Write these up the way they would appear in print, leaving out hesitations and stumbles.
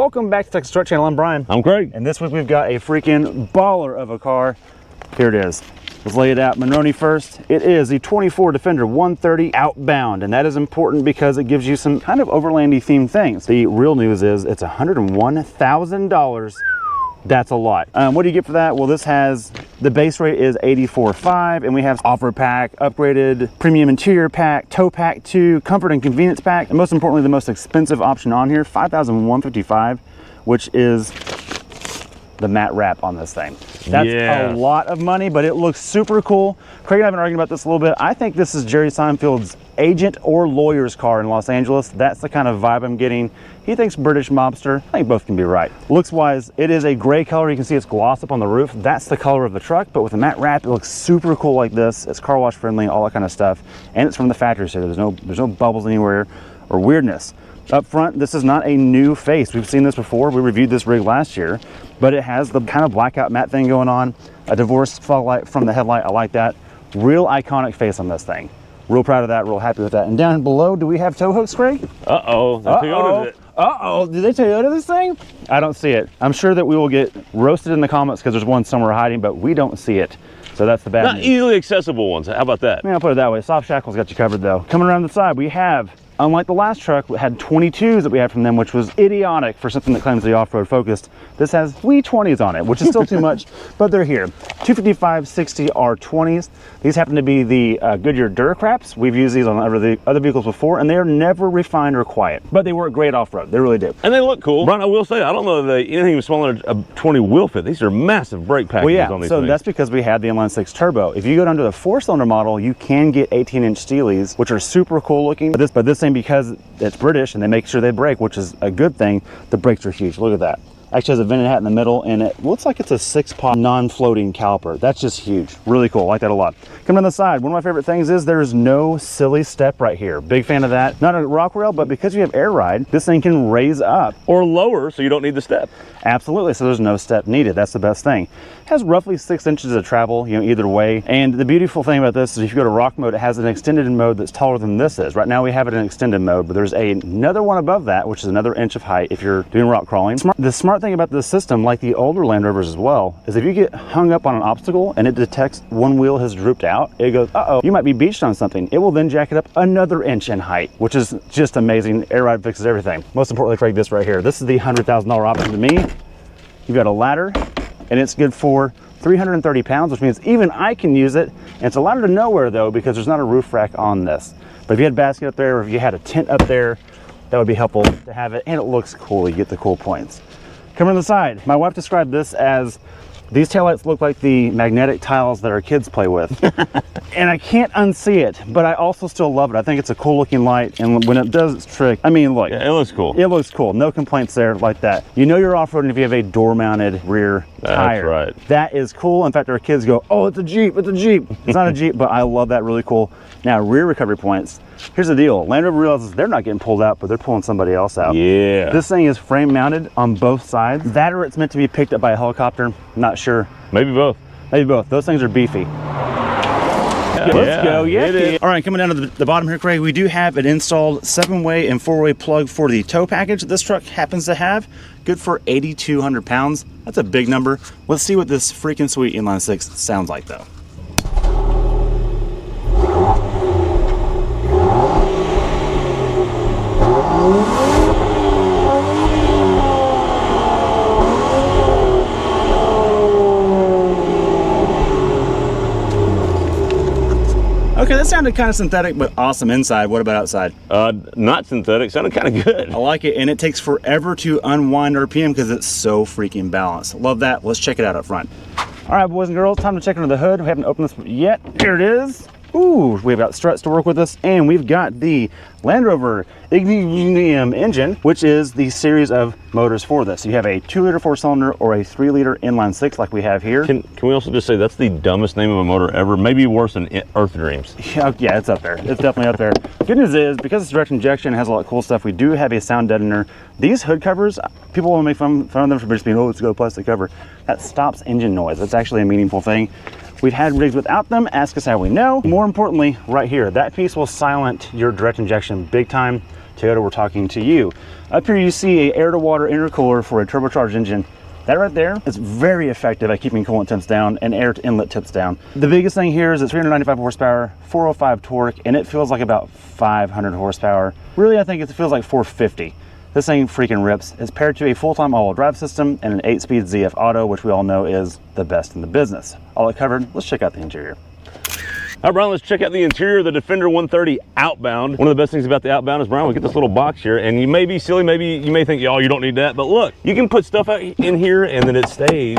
Welcome back to Texas Truck Channel. I'm Brian. I'm Craig. And this week we've got a freaking baller of a car. Here it is. Let's lay it out. Monroney first. It is the 24 Defender 130 Outbound, and that is important because it gives you some kind of overlandy themed things. The real news is it's $101,000. That's a lot. What do you get for that? Well, this has, the base rate is $84,500, and we have offer pack, upgraded premium interior pack, tow pack 2, comfort and convenience pack, and most importantly, the most expensive option on here, $5,155, which is the matte wrap on this thing. That's a lot of money, but it looks super cool. Craig and I have been arguing about this a little bit. I think this is Jerry Seinfeld's agent or lawyer's car in Los Angeles. That's the kind of vibe I'm getting. He thinks British mobster. I think both can be right. Looks wise, it is a gray color. You can see it's gloss up on the roof. That's the color of the truck, but with a matte wrap, it looks super cool like this. It's car wash friendly, all that kind of stuff. And it's from the factory, so there's no bubbles anywhere or weirdness. Up front, this is not a new face. We've seen this before. We reviewed this rig last year, but it has the kind of blackout matte thing going on. A divorced fog light from the headlight. I like that. Real iconic face on this thing. Real proud of that, real happy with that. And down below, do we have tow hooks, Craig? Uh-oh, they Toyota's it. Uh-oh, did they Toyota this thing? I don't see it. I'm sure that we will get roasted in the comments because there's one somewhere hiding, but we don't see it. So that's the bad Not news. easily accessible ones. How about that? Yeah, I'll put it that way. Soft Shackles got you covered though. Coming around the side, we have, unlike the last truck, we had 22s that we had from them, which was idiotic for something that claims to be off-road focused. This has wee 20s on it, which is still too much, but they're here. 255/60 R20s. These happen to be the Goodyear Duracraps. We've used these on other vehicles before, and they are never refined or quiet, but they work great off-road. They really do. And they look cool. Brian, I will say, I don't know that anything smaller than a 20 will fit. These are massive brake packages on these things. That's because we had the inline-six turbo. If you go down to the 4-cylinder model, you can get 18-inch Steelies, which are super cool looking. But this thing, because it's British and they make sure they brake, which is a good thing, the brakes are huge. Look at that. Actually has a vented hat in the middle, and it looks like it's a 6-pot non-floating caliper. That's just huge. Really cool. I like that a lot. Coming on the side, one of my favorite things is there's no silly step right here. Big fan of that. Not a rock rail, but because you have air ride, this thing can raise up. Or lower, so you don't need the step. Absolutely, so there's no step needed. That's the best thing. It has roughly 6 inches of travel, either way. And the beautiful thing about this is if you go to rock mode, it has an extended mode that's taller than this is. Right now we have it in extended mode, but there's another one above that, which is another inch of height if you're doing rock crawling. The smart thing about this system, like the older Land Rovers as well, is if you get hung up on an obstacle and it detects one wheel has drooped out, it goes, uh-oh, you might be beached on something. It will then jack it up another inch in height, which is just amazing. Air ride fixes everything. Most importantly, Craig, this right here. This is the $100,000 option to me. You've got a ladder, and it's good for 330 pounds, which means even I can use it. And it's a ladder to nowhere though, because there's not a roof rack on this. But if you had a basket up there, or if you had a tent up there, that would be helpful to have it. And it looks cool, you get the cool points. Coming on the side, my wife described this as, these taillights look like the magnetic tiles that our kids play with. And I can't unsee it, but I also still love it. I think it's a cool looking light, and when it does its trick, I mean, look. Yeah, it looks cool. It looks cool. No complaints there like that. You know you're off-roading if you have a door-mounted rear tire. That's right. That is cool. In fact, our kids go, oh, it's a Jeep, it's a Jeep. It's not a Jeep, but I love that, really cool. Now, rear recovery points. Here's the deal. Land Rover realizes they're not getting pulled out, but they're pulling somebody else out. Yeah. This thing is frame mounted on both sides. That or it's meant to be picked up by a helicopter. Not sure. Maybe both. Maybe both. Those things are beefy. Let's go. Yeah. All right, coming down to the bottom here, Craig, we do have an installed 7-way and 4-way plug for the tow package this truck happens to have. Good for 8,200 pounds. That's a big number. Let's see what this freaking sweet inline six sounds like though. Okay, that sounded kind of synthetic, but awesome inside. What about outside? Not synthetic, sounded kind of good. I like it, and it takes forever to unwind RPM because it's so freaking balanced. Love that. Let's check it out up front. All right, boys and girls, time to check under the hood. We haven't opened this yet. Here it is. Ooh, we've got struts to work with us, and we've got the Land Rover Ignium engine, which is the series of motors for this. You have a 2-liter 4-cylinder or a 3-liter inline six like we have here. Can we also just say that's the dumbest name of a motor ever? Maybe worse than Earth Dreams. Yeah, it's up there. It's definitely up there. Good news is, because it's direct injection, it has a lot of cool stuff, we do have a sound deadener. These hood covers, people want to make fun of them for just being, oh, it's got a plastic cover. That stops engine noise. That's actually a meaningful thing. We've had rigs without them. Ask us how we know. More importantly, right here, that piece will silent your direct injection big time. Toyota, we're talking to you. Up here you see a air-to-water intercooler for a turbocharged engine. That right there is very effective at keeping coolant temps down and air to inlet temps down. The biggest thing here is it's 395 horsepower, 405 torque, and it feels like about 500 horsepower. Really, I think it feels like 450. This thing freaking rips. It's paired to a full-time all-wheel drive system and an 8-speed ZF Auto, which we all know is the best in the business. All it covered, let's check out the interior. All right, Brian, let's check out the interior of the Defender 130 Outbound. One of the best things about the Outbound is, Brian, we get this little box here, and you may be silly, maybe you may think, oh, you don't need that, but look, you can put stuff out in here and then it stays,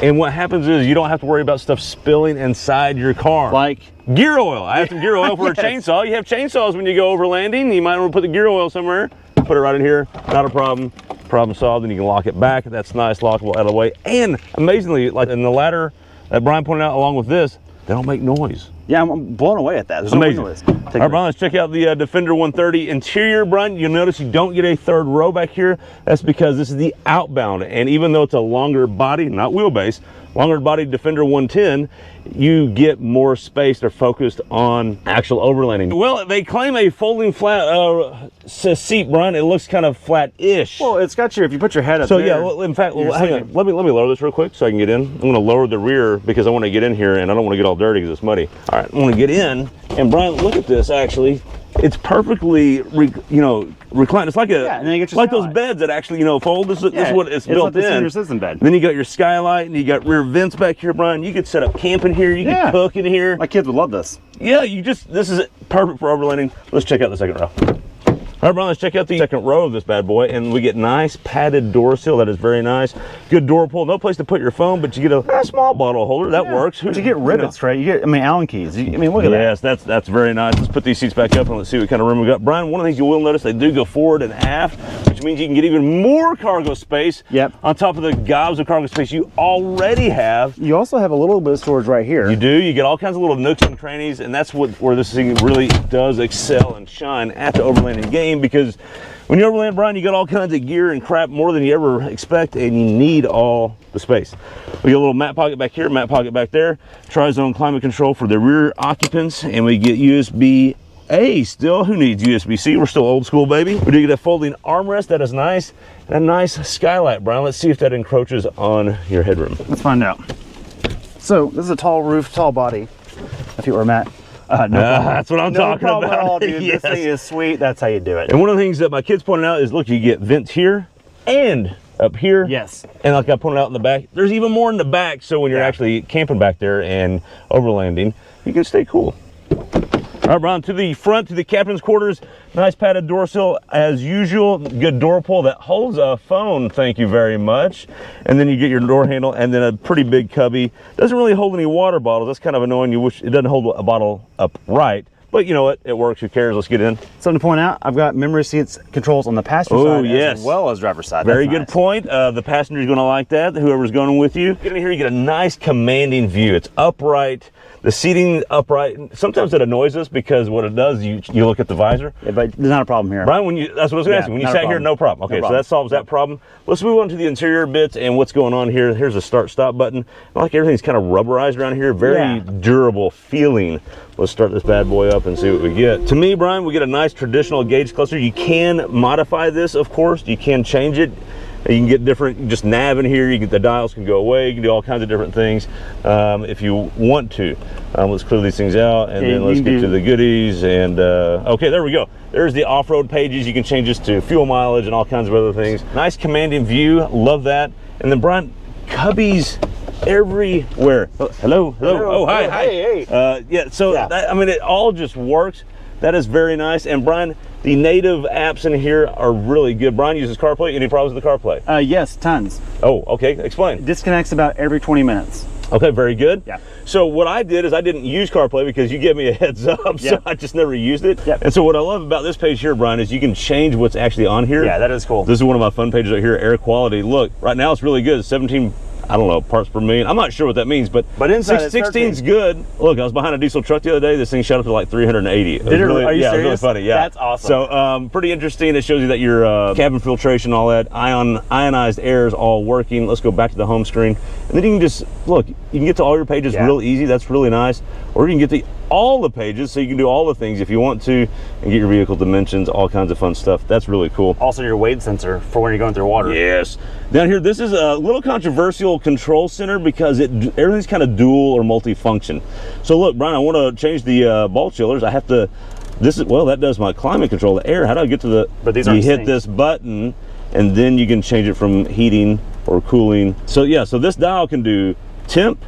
and what happens is you don't have to worry about stuff spilling inside your car. Like gear oil. I have some gear oil for yes. a chainsaw. You have chainsaws when you go overlanding. You might want to put the gear oil somewhere. Put it right in here, not a problem. Problem solved, and you can lock it back. That's nice, lockable out of the way. And amazingly, like in the ladder that Brian pointed out along with this, they don't make noise. Yeah, I'm blown away at that. There's amazing. No noise. All right, Brian, let's check out the Defender 130 interior. Brian, you'll notice you don't get a third row back here. That's because this is the Outbound, and even though it's a longer body, not wheelbase, longer body Defender 110, you get more space. They're focused on actual overlanding. Well, they claim a folding flat seat, Brian. It looks kind of flat-ish. Well, it's got your, if you put your head up so there. Yeah, well, in fact, well, hang on. Let me lower this real quick so I can get in. I'm going to lower the rear because I want to get in here and I don't want to get all dirty because it's muddy. All right, I want to get in, and Brian, look at this. Actually, it's perfectly, reclined. It's like and then you get your like those skylight. beds that actually, fold. This is what it's built like the in. senior citizen bed. Then you got your skylight and you got rear vents back here, Brian. You could set up camp in here. You could cook in here. My kids would love this. Yeah, this is perfect for overlanding. Let's check out the second row. All right, Brian, let's check out the second row of this bad boy, and we get nice padded door seal. That is very nice. Good door pull. No place to put your phone, but you get a small bottle holder. That works. But you get rivets, right? You get, Allen keys. Look at that. Yes, that's very nice. Let's put these seats back up and let's see what kind of room we got. Brian, one of the things you will notice, they do go forward and aft, which means you can get even more cargo space. Yep. On top of the gobs of cargo space you already have. You also have a little bit of storage right here. You do. You get all kinds of little nooks and crannies, and that's where this thing really does excel and shine at the overlanding game, because when you overland, Brian, you got all kinds of gear and crap, more than you ever expect, and you need all the space. We get a little mat pocket back here, mat pocket back there, tri-zone climate control for the rear occupants, and we get USB-A still. Who needs USB-C? We're still old school, baby. We do get a folding armrest. That is nice. And a nice skylight, Brian. Let's see if that encroaches on your headroom. Let's find out. So this is a tall roof, tall body. If you were Matt. No problem. That's what I'm talking problem about. At all, dude. Yes. This thing is sweet. That's how you do it. And one of the things that my kids pointed out is, look, you get vents here and up here. Yes. And like I pointed out in the back, there's even more in the back. So when you're actually camping back there and overlanding, you can stay cool. All right, Brian, to the front, to the captain's quarters. Nice padded door sill as usual. Good door pull that holds a phone, thank you very much. And then you get your door handle, and then a pretty big cubby. Doesn't really hold any water bottles. That's kind of annoying. You wish it doesn't hold a bottle upright. But you know what? It works. Who cares? Let's get in. Something to point out, I've got memory seats controls on the passenger side as well as driver's side. Very good point. The passenger's going to like that, whoever's going with you. Get in here, you get a nice commanding view. It's upright. The seating upright. Sometimes it annoys us because what it does, you look at the visor. Yeah, but there's not a problem here. Brian, that's what I was going to ask you. When you sat here, no problem. Okay, so that solves that problem. Let's move on to the interior bits and what's going on here. Here's a start-stop button. I like everything's kind of rubberized around here. Very durable feeling. Let's start this bad boy up and see what we get. To me, Brian, we get a nice traditional gauge cluster. You can modify this, of course. You can change it. You can get different, just nav in here. You get the dials can go away. You can do all kinds of different things if you want to. Let's clear these things out, and then let's get to the goodies. And okay, there we go. There's the off-road pages. You can change this to fuel mileage and all kinds of other things. Nice commanding view. Love that. And then, Brian, cubbies everywhere. Oh, hello. Oh, hi. Hey. I mean, it all just works. That is very nice. And Brian, the native apps in here are really good. Brian uses CarPlay. Any problems with the CarPlay? Yes, tons. Oh, okay. Explain. It disconnects about every 20 minutes. Okay, very good. Yeah. So what I did is I didn't use CarPlay because you gave me a heads up, so I just never used it. Yep. And so what I love about this page here, Brian, is you can change what's actually on here. Yeah, that is cool. This is one of my fun pages right here, air quality. Look, right now it's really good. 17, I don't know, parts per million. I'm not sure what that means, but inside 16 is good. Look, I was behind a diesel truck the other day. This thing shot up to like 380. Did it really? Are you serious? It was really funny. Yeah, that's awesome. So pretty interesting. It shows you that your cabin filtration, all that ionized air is all working. Let's go back to the home screen, and then you can just look. You can get to all your pages real easy. That's really nice. Or you can get all the pages, so you can do all the things if you want to, and get your vehicle dimensions, all kinds of fun stuff. That's really cool. Also your weight sensor for when you're going through water. Yes. Down here, this is a little controversial control center because everything's kind of dual or multi-function. So look, Brian, I want to change the ball chillers. I have to, well, that does my climate control, the air. How do I get to the, but these you hit synced. this button, and then you can change it from heating or cooling. So yeah, so this dial can do temp,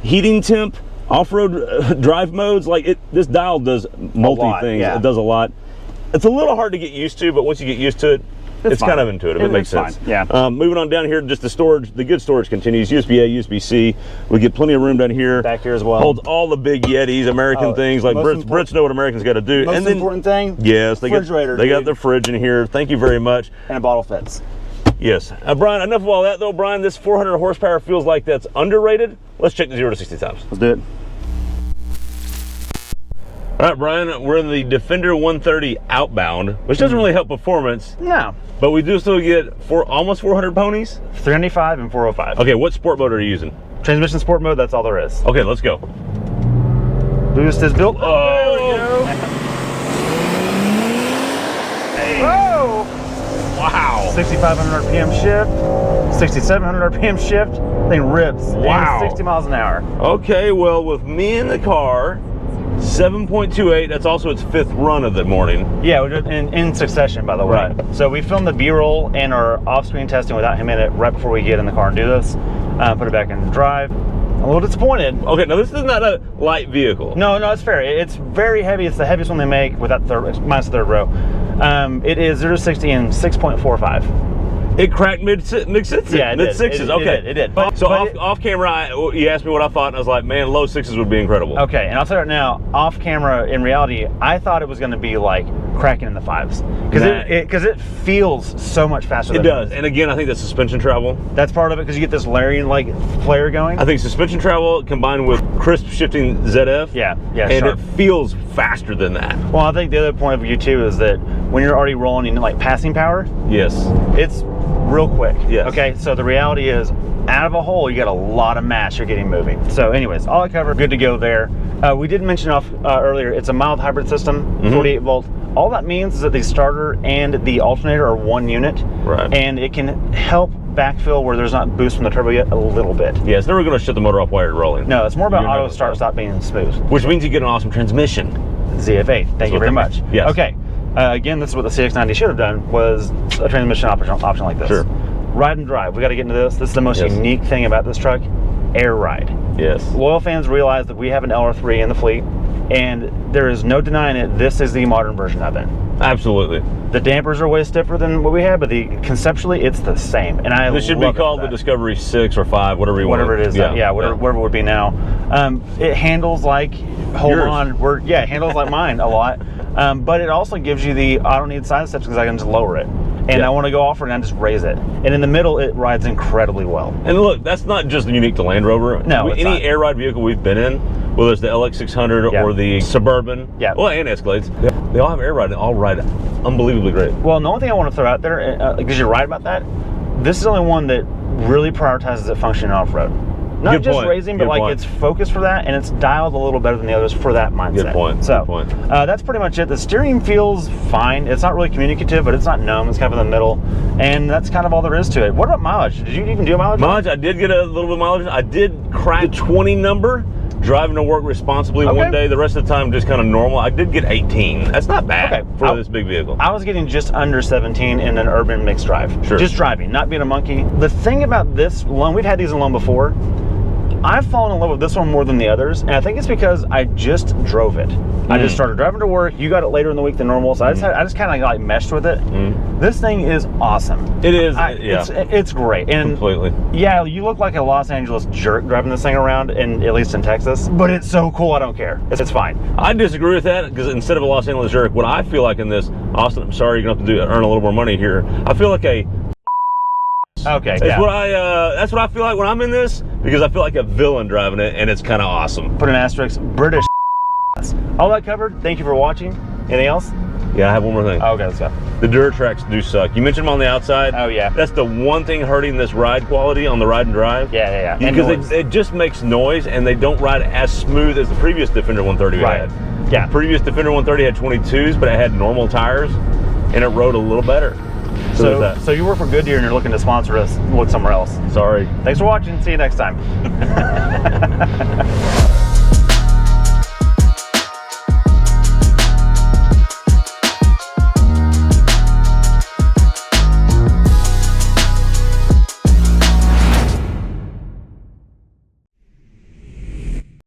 heating temp, off-road drive modes. Like this dial does multi-things. Yeah. It does a lot. It's a little hard to get used to, but once you get used to it, it's kind of intuitive. It makes sense. Fine. Yeah. Moving on down here, just the storage, the good storage continues. USB-A, USB-C. We get plenty of room down here. Back here as well. Holds all the big Yetis, American things. Like Brits know what Americans got to do. Most important thing. Yes, they got their fridge in here. Thank you very much. And a bottle fits. Yes. Brian, enough of all that though. Brian, this 400 horsepower feels like that's underrated. Let's check the 0 to 60 times. Let's do it. All right, Brian, we're in the Defender 130 Outbound, which doesn't really help performance. No. But we do still get almost 400 ponies. 395 and 405. Okay, what sport mode are you using? Transmission sport mode, that's all there is. Okay, let's go. Boost is built. Oh, there we go. Hey. Whoa! Wow. 6,500 RPM shift, 6,700 RPM shift. Thing rips. Wow. 60 miles an hour. Okay, well, with me in the car, 7.28, that's also its 5th run of the morning. Yeah, we did in succession, by the way. Right. So we filmed the B-roll and our off-screen testing without him in it right before we get in the car and do this. Put it back in drive. I'm a little disappointed. Okay, now this is not a light vehicle. No, it's fair. It's very heavy. It's the heaviest one they make without minus the third row. It is 0 to 60 in 6.45. It cracked mid-sixes. Yeah, mid-sixes. Okay, it did. Off camera, you asked me what I thought, and I was like, man, low sixes would be incredible. Okay, and I'll tell you right now, off camera, in reality, I thought it was going to be like cracking in the 5s because it feels so much faster. It does, and again, I think that's suspension travel. That's part of it because you get this layering like flare going. I think suspension travel combined with crisp shifting ZF. Yeah, and sharp. it feels faster than that. Well, I think the other point of view too is that when you're already rolling in like passing power, yes, it's real quick. Yes. Okay, so the reality is, out of a hole, you got a lot of mass you're getting moving. So anyways, all I covered, good to go there. We did mention earlier, it's a mild hybrid system, 48 volt. All that means is that the starter and the alternator are one unit. Right. And it can help backfill where there's not boost from the turbo yet a little bit. Yeah, it's never going to shut the motor off while you're rolling. No, it's more about auto start stop being smooth. Which means you get an awesome transmission. ZF8, thank you very much. Yes. Okay, again, this is what the CX-90 should have done, was a transmission option like this. Sure. Ride and drive, we got to get into this. This is the most unique thing about this truck, air ride. Yes. Loyal fans realize that we have an LR3 in the fleet, and there is no denying it, this is the modern version of it. Absolutely. The dampers are way stiffer than what we had, but conceptually it's the same. And this should be called the Discovery 6 or 5, whatever you want. Whatever it is, whatever it would be now. It handles like, handles like mine a lot. But it also gives you I don't need side steps because I can just lower it. And I want to go off and I just raise it. And in the middle, it rides incredibly well. And look, that's not just unique to Land Rover. No, any air ride vehicle we've been in, whether it's the LX600 or the Suburban, well, and Escalades, they all have air ride and all ride unbelievably great. Well, the only thing I want to throw out there, because you're right about that, this is the only one that really prioritizes it functioning off-road. Not just raising, but like it's focused for that, and it's dialed a little better than the others for that mindset. Good point. So good point. That's pretty much it. The steering feels fine. It's not really communicative, but it's not numb. It's kind of in the middle, and that's kind of all there is to it. What about mileage? Did you even do a mileage? Mileage, I did get a little bit of mileage. I did crack the 20 number. Driving to work responsibly one day, the rest of the time just kind of normal. I did get 18. That's not bad for this big vehicle. I was getting just under 17 in an urban mixed drive. Sure. Just driving, not being a monkey. The thing about this loan, we've had these in loan before. I've fallen in love with this one more than the others, and I think it's because I just drove it. I just started driving to work. You got it later in the week than normal, so I just kind of like meshed with it. This thing is awesome. It is. It's great. And completely. Yeah, you look like a Los Angeles jerk driving this thing around, at least in Texas. But it's so cool. I don't care. It's fine. I disagree with that because instead of a Los Angeles jerk, what I feel like in this, Austin, I'm sorry, you're gonna have to earn a little more money here. I feel like a that's what I feel like when I'm in this, because I feel like a villain driving it, and it's kind of awesome. Put an asterisk, British. All that covered. Thank you for watching. Anything else? Yeah, I have one more thing. Oh, okay, let's go. The dirt tracks do suck. You mentioned them on the outside. Oh, yeah. That's the one thing hurting this ride quality on the ride and drive. Yeah. Because it just makes noise, and they don't ride as smooth as the previous Defender 130 right. had. Yeah. Previous Defender 130 had 22s, but it had normal tires, and it rode a little better. So you work for Goodyear and you're looking to sponsor us, look somewhere else. Sorry. Thanks for watching. See you next time.